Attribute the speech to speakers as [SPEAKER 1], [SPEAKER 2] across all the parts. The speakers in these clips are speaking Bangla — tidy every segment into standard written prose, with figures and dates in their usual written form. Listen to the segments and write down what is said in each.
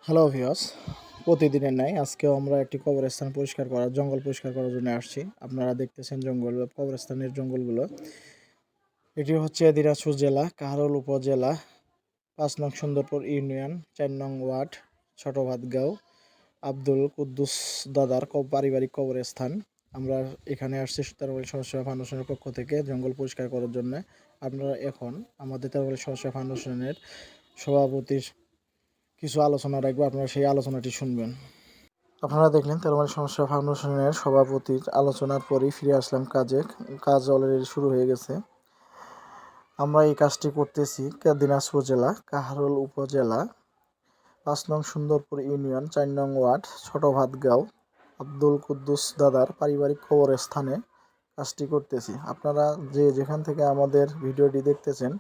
[SPEAKER 1] হ্যালো ভিউয়ার্স, প্রতিদিনের ন্যায় আজকেও আমরা একটি কবরস্থান জঙ্গল পরিষ্কার করার জন্য আসছি। আপনারা দেখতেছেন কবরস্থানের জঙ্গলগুলো। এটি হচ্ছে দিনাজপুর জেলা কাহারোল উপজেলা ৫ নং সুন্দরপুর ইউনিয়ন ৪ নং ওয়ার্ড ছোট ভাতগাঁও আব্দুল কুদ্দুস দাদার পারিবারিক কবরস্থান। আমরা এখানে আসছি তেরোবাড়ি সমাজসেবা ফাউন্ডেশনের পক্ষ থেকে জঙ্গল পরিষ্কার করার জন্য। আপনারা এখন আমাদের তেরোবাড়ি সমাজসেবা ফাউন্ডেশনের সভাপতির কিছু আলোচনা রাখবো, আপনারা সেই আলোচনাটি শুনবেন। আপনারা দেখলেন তেরোবাড়ি সমাজসেবা ফাউন্ডেশনের সভাপতির আলোচনার পরেই ফিরে আসলাম কাজে। কাজ অলরেডি শুরু হয়ে গেছে। আমরা এই কাজটি করতেছি দিনাজপুর জেলা কাহারোল উপজেলা ৫ নং সুন্দরপুর ইউনিয়ন ৪ নং ওয়ার্ড ছোট ভাতগাঁও আব্দুল কুদ্দুস দাদার পারিবারিক কবরস্থানে কাজটি করতেছি। আপনারা যেখান থেকে আমাদের ভিডিওটি দেখতেছেন,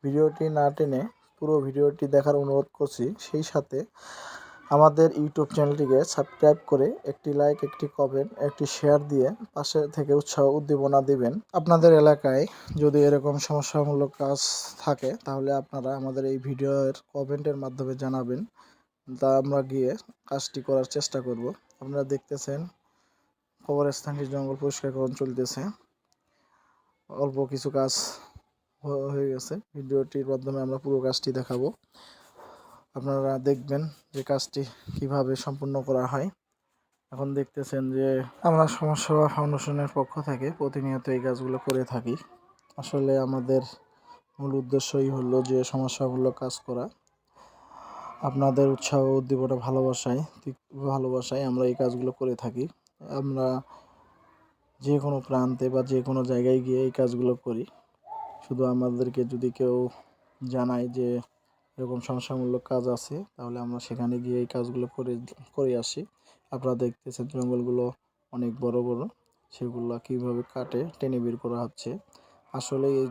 [SPEAKER 1] ভিডিওটি না টেনে পুরো ভিডিওটি দেখার অনুরোধ করছি। সেই সাথে আমাদের ইউটিউব চ্যানেলটিকে সাবস্ক্রাইব করে একটি লাইক, একটি কমেন্ট, একটি শেয়ার দিয়ে পাশে থেকে উৎসাহ উদ্দীপনা দিবেন। আপনাদের এলাকায় যদি এরকম সমস্যামূলক কাজ থাকে তাহলে আপনারা আমাদের এই ভিডিওর কমেন্টের মাধ্যমে জানাবেন, তা আমরা গিয়ে কাজটি করার চেষ্টা করব। আপনারা দেখতেছেন কবরস্থানটি জঙ্গল পরিষ্কারকরণ চলতেছে। অল্প কিছু কাজ হয়ে গেছে। ভিডিওটির মাধ্যমে আমরা পুরো কাজটি দেখাবো। আপনারা দেখবেন যে কাজটি কিভাবে সম্পূর্ণ করা হয়। এখন দেখতেছেন যে আমরা সমাজসেবা ফাউন্ডেশনের পক্ষ থেকে প্রতিনিয়ত এই কাজগুলো করে থাকি। আসলে আমাদের মূল উদ্দেশ্যই হলো যে সমাজসেবামূলক কাজ করা। আপনাদের উৎসাহ উদ্দীপনা ভালোবাসায় আমরা এই কাজগুলো করে থাকি। আমরা যে কোনো প্রান্তে বা যে কোনো জায়গায় গিয়ে এই কাজগুলো করি। শুধু আমাদেরকে যদি কেউ জানায় যে এরকম সমস্যামূলক কাজ আছে, তাহলে আমরা সেখানে গিয়ে এই কাজগুলো করে আসি। আপনারা দেখতেছেন জঙ্গলগুলো অনেক বড় বড়, সেগুলো কীভাবে টেনে বের করা হচ্ছে। আসলে এই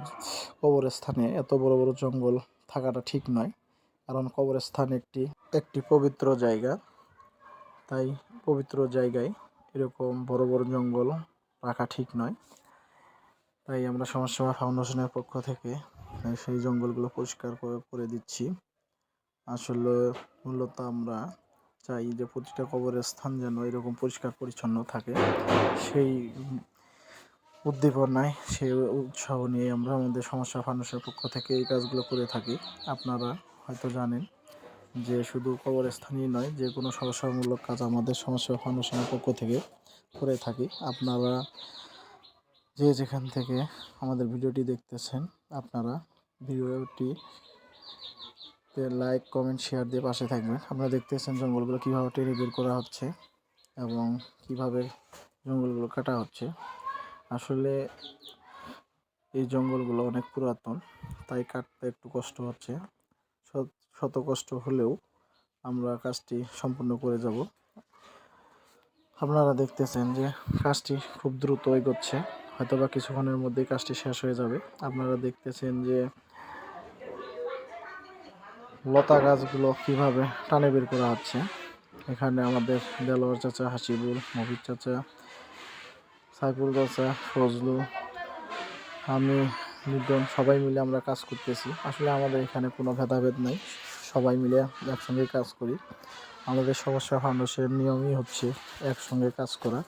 [SPEAKER 1] কবরস্থানে এত বড় বড় জঙ্গল থাকাটা ঠিক নয়, কারণ কবরস্থান একটি পবিত্র জায়গা। তাই পবিত্র জায়গায় এরকম বড় বড় জঙ্গল রাখা ঠিক নয়। তাই আমরা সমাজসেবা ফাউন্ডেশনের পক্ষ থেকে সেই জঙ্গলগুলো পরিষ্কার করে দিচ্ছি। আসলে মূলত আমরা চাই যে প্রতিটা কবরস্থান যেন এরকম পরিষ্কার পরিচ্ছন্ন থাকে। সেই উদ্দীপনায় সেই উৎসাহ নিয়ে আমরা আমাদের সমাজসেবা ফাউন্ডেশনের পক্ষ থেকে এই কাজগুলো করে থাকি। আপনারা হয়তো জানেন যে শুধু কবরস্থানই নয়, যে কোনো সমাজসেবামূলক কাজ আমাদের সমাজসেবা ফাউন্ডেশনের পক্ষ থেকে করে থাকি। আপনারা যেখান থেকে আমাদের ভিডিওটি দেখতেছেন, আপনারা ভিডিওটি লাইক, কমেন্ট, শেয়ার দিয়ে পাশে থাকবেন। আপনারা দেখতেছেন জঙ্গলগুলো কীভাবে টেনে বের করা হচ্ছে এবং কিভাবে জঙ্গলগুলো কাটা হচ্ছে। আসলে এই জঙ্গলগুলো অনেক পুরাতন, তাই কাটতে একটু কষ্ট হচ্ছে। শত কষ্ট হলেও আমরা কাজটি সম্পূর্ণ করে যাব। আপনারা দেখতেছেন যে কাজটি খুব দ্রুত এগোচ্ছে, হয়তোবা কিছুক্ষণের মধ্যেই কাজটি শেষ হয়ে যাবে। আপনারা দেখতেছেন যে লতা গাছগুলো কিভাবে টানে বের করা হচ্ছে। এখানে আমাদের দেলোয়ার চাচা, হাসিবুল, মফিজ চাচা, সাইফুল চাচা, ফজলু, আমি, নিদন সবাই মিলে আমরা কাজ করতেছি। আসলে আমাদের এখানে কোনো ভেদাভেদ নাই, সবাই মিলে একসঙ্গে কাজ করি। আমাদের সমাজসেবা ফাউন্ডেশনের নিয়মই হচ্ছে একসঙ্গে কাজ করা।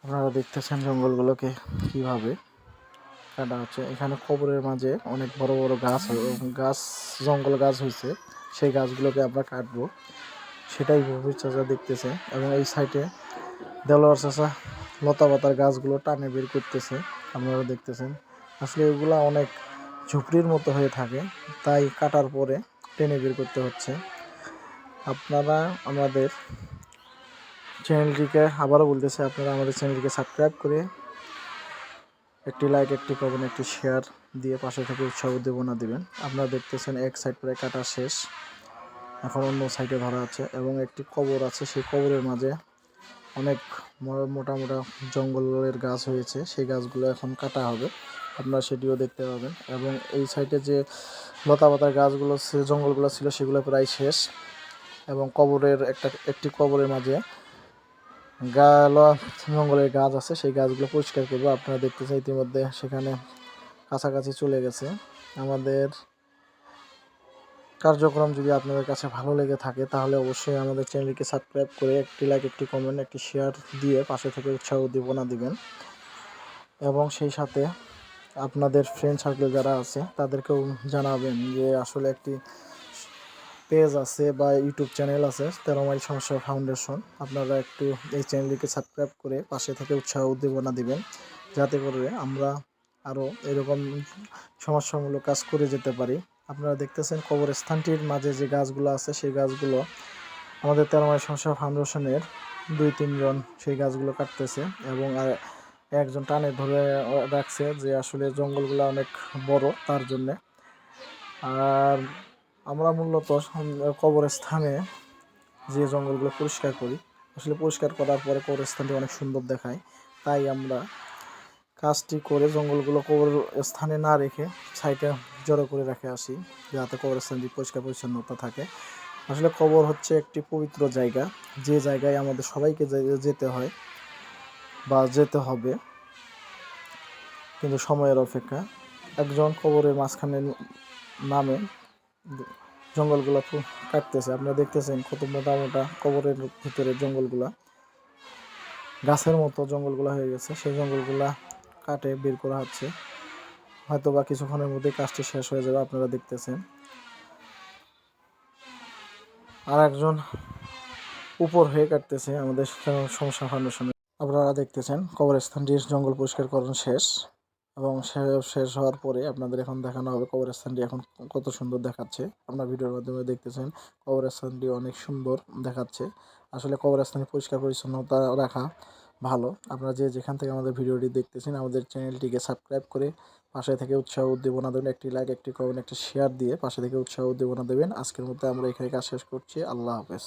[SPEAKER 1] আপনারা দেখতেছেন জঙ্গলগুলোকে কিভাবে কাটা হচ্ছে। এখানে কবরের মাঝে অনেক বড় বড় জঙ্গল গাছ হয়েছে, সেই গাছগুলোকে আমরা কাটবো, সেটাই মফিজ চাচা দেখতেছে। এবং এই সাইডে দেলোয়ার চাচা লতা পাতার গাছগুলো টানে বের করতেছে, আপনারা দেখতেছেন। আসলে এগুলো অনেক ঝুপড়ির মতো হয়ে থাকে, তাই কাটার পরে টেনে বের করতে হচ্ছে। আপনারা আমাদের চ্যানেলটিকে আবারও বলতেছি, আপনারা আমাদের চ্যানেলটিকে সাবস্ক্রাইব করে একটি লাইক, একটি কমেন্ট, একটি শেয়ার দিয়ে পাশে থেকে উৎসাহ উদ্দীপনা দেবেন। আপনারা দেখতেছেন এক সাইড প্রায় কাটা শেষ, এখন অন্য সাইডে ধরা আছে এবং একটি কবর আছে। সেই কবরের মাঝে অনেক মোটা মোটা জঙ্গলের গাছ হয়েছে, সেই গাছগুলো এখন কাটা হবে, আপনারা সেটিও দেখতে পাবেন। এবং এই সাইডে যে লতা পাতার গাছগুলো জঙ্গলগুলো ছিল সেগুলো প্রায় শেষ। এবং একটি কবরের মাঝে জঙ্গলের গাছ আছে, সেই গাছগুলো পরিষ্কার করবো। আপনারা দেখতেছেন ইতিমধ্যে সেখানে কাছাকাছি চলে গেছে। আমাদের কার্যক্রম যদি আপনাদের কাছে ভালো লেগে থাকে তাহলে অবশ্যই আমাদের চ্যানেলকে সাবস্ক্রাইব করে একটি লাইক, একটি কমেন্ট, একটি শেয়ার দিয়ে পাশে থেকে উৎসাহ উদ্দীপনা দিবেন এবং সেই সাথে আপনাদের ফ্রেন্ড সার্কেল যারা আছে তাদেরকেও জানাবেন যে আসলে একটি পেজ আছে বা ইউটিউব চ্যানেল আছে 13 মাইল সমস্যা ফাউন্ডেশন। আপনারা একটু এই চ্যানেলটিকে সাবস্ক্রাইব করে পাশে থেকে উৎসাহ উদ্দীপনা দিবেন, যাতে করে আমরা আরও এরকম সমস্যামূলক কাজ করে যেতে পারি। আপনারা দেখতেছেন কবরস্থানটির মাঝে যে গাছগুলো আছে সেই গাছগুলো আমাদের 13 মাইল সমস্যা ফাউন্ডেশনের 2-3 জন সেই গাছগুলো কাটতেছে এবং একজন টানে ধরে রাখছে যে আসলে জঙ্গলগুলো অনেক বড় তার জন্যে। আর আমরা মূলত কবরস্থানে যে জঙ্গলগুলো পরিষ্কার করি, আসলে পরিষ্কার করার পরে কবরস্থানটি অনেক সুন্দর দেখায়, তাই আমরা কাজটি করে জঙ্গলগুলো কবরস্থানে না রেখে সাইডে জড়ো করে রেখে আসি, যাতে কবরস্থানটি পরিষ্কার পরিচ্ছন্নতা থাকে। আসলে কবর হচ্ছে একটি পবিত্র জায়গা, যে জায়গায় আমাদের সবাইকে যেতে হয় বা যেতে হবে, কিন্তু সময়ের অপেক্ষা। একজন কবরের মাঝখানে নামে জঙ্গলগুলো কাটতেছে, আপনারা দেখতেছেন কত মোটা মোটা কবরের ভিতরে জঙ্গলগুলা গাছের মতো জঙ্গলগুলা হয়ে গেছে। সেই জঙ্গলগুলা কাটে বের করা হচ্ছে, হয়তো বা কিছুক্ষণের মধ্যে কাজটি শেষ হয়ে যাবে। আপনারা দেখতেছেন আর একজন উপর হয়ে কাটতেছে আমাদের সমস্যা ফাউন্ডেশনে। আপনারা দেখতেছেন কবরস্থানটির জঙ্গল পরিষ্কারকরণ শেষ এবং শেষ হওয়ার পরে আপনাদের এখন দেখানো হবে কবরস্থানটি এখন কত সুন্দর দেখাচ্ছে। আপনারা ভিডিওর মাধ্যমে দেখতেছেন কবরস্থানটি অনেক সুন্দর দেখাচ্ছে। আসলে কবরস্থানে পরিষ্কার পরিচ্ছন্নতা রাখা ভালো। আপনারা যে যেখান থেকে আমাদের ভিডিওটি দেখতেছেন আমাদের চ্যানেলটিকে সাবস্ক্রাইব করে পাশে থেকে উৎসাহ উদ্দীপনা দেবেন, একটি লাইক, একটি কমেন্ট, একটি শেয়ার দিয়ে পাশে থেকে উৎসাহ উদ্দীপনা দেবেন। আজকের মধ্যে আমরা এখানে কাজ শেষ করছি। আল্লাহ হাফেজ।